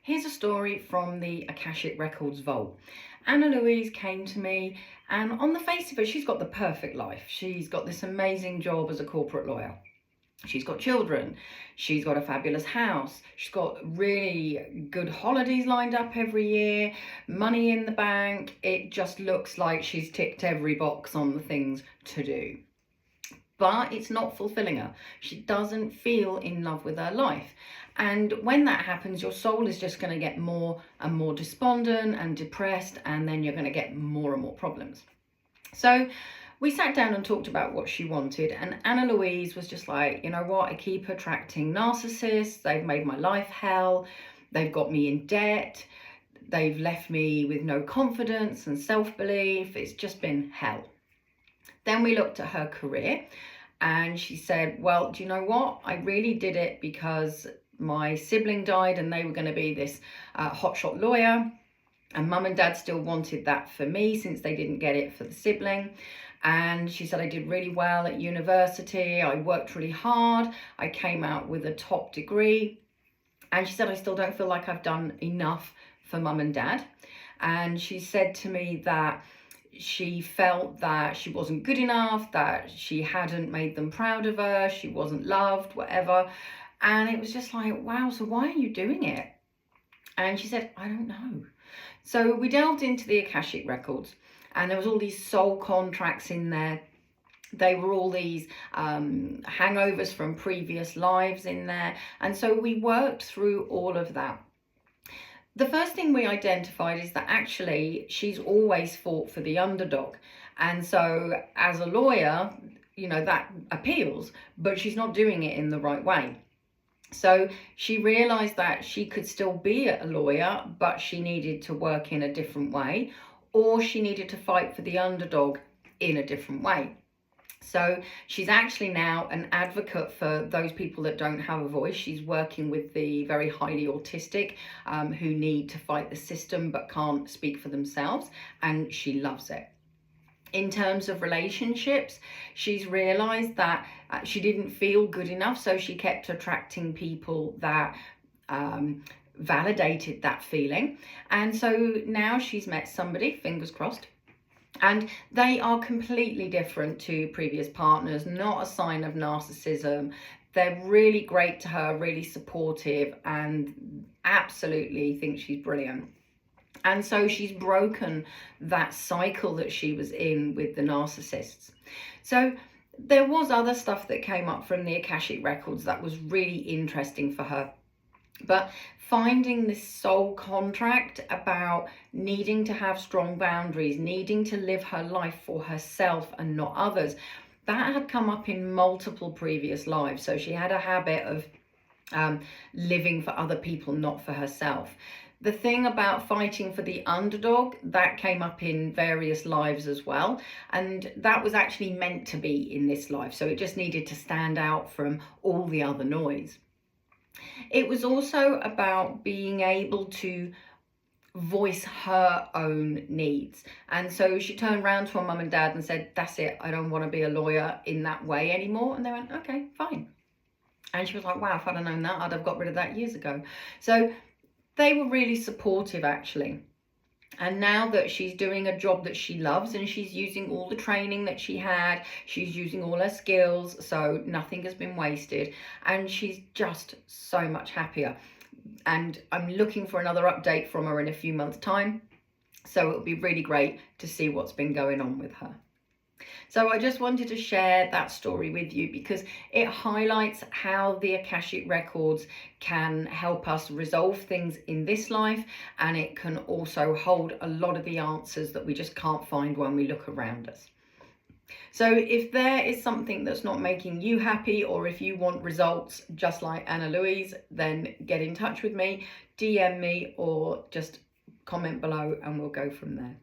Here's a story from the Akashic Records vault. Anna Louise came to me, and on the face of it, she's got the perfect life. She's got this amazing job as a corporate lawyer. She's got children. She's got a fabulous house. She's got really good holidays lined up every year, money in the bank. It just looks like she's ticked every box on the things to do. But it's not fulfilling her. She doesn't feel in love with her life. And when that happens, your soul is just going to get more and more despondent and depressed, and then you're going to get more and more problems. So we sat down and talked about what she wanted, and Anna Louise was just like, you know what, I keep attracting narcissists. They've made my life hell. They've got me in debt. They've left me with no confidence and self-belief. It's just been hell. Then we looked at her career, and she said, well, do you know what? I really did it because my sibling died and they were going to be this hotshot lawyer, and mum and dad still wanted that for me since they didn't get it for the sibling. And she said, I did really well at university. I worked really hard. I came out with a top degree. And she said, I still don't feel like I've done enough for mum and dad. And she said to me that she felt that she wasn't good enough, that she hadn't made them proud of her, she wasn't loved, whatever. And it was just like, wow, so why are you doing it? And she said, I don't know. So we delved into the Akashic Records, and there was all these soul contracts in there. They were all these hangovers from previous lives in there. And so we worked through all of that. The first thing we identified is that actually she's always fought for the underdog. And so as a lawyer, you know, that appeals, but she's not doing it in the right way. So she realized that she could still be a lawyer, but she needed to work in a different way, or she needed to fight for the underdog in a different way. So she's actually now an advocate for those people that don't have a voice. She's working with the very highly autistic who need to fight the system but can't speak for themselves, and she loves it. In terms of relationships, she's realized that she didn't feel good enough, so she kept attracting people that validated that feeling. And so now she's met somebody, fingers crossed, and they are completely different to previous partners, not a sign of narcissism. They're really great to her, really supportive, and absolutely think she's brilliant. And so she's broken that cycle that she was in with the narcissists. So there was other stuff that came up from the Akashic Records that was really interesting for her. But finding this soul contract about needing to have strong boundaries, needing to live her life for herself and not others, that had come up in multiple previous lives. So she had a habit of living for other people, not for herself. The thing about fighting for the underdog, that came up in various lives as well. And that was actually meant to be in this life. So it just needed to stand out from all the other noise. It was also about being able to voice her own needs. And so she turned around to her mum and dad and said, that's it, I don't want to be a lawyer in that way anymore. And they went, okay, fine. And she was like, wow, if I'd have known that, I'd have got rid of that years ago. So they were really supportive, actually. And now that she's doing a job that she loves, and she's using all the training that she had, she's using all her skills, so nothing has been wasted, and she's just so much happier. And I'm looking for another update from her in a few months' time, so it'll be really great to see what's been going on with her. So I just wanted to share that story with you because it highlights how the Akashic Records can help us resolve things in this life, and it can also hold a lot of the answers that we just can't find when we look around us. So if there is something that's not making you happy, or if you want results just like Anna Louise, then get in touch with me, DM me, or just comment below and we'll go from there.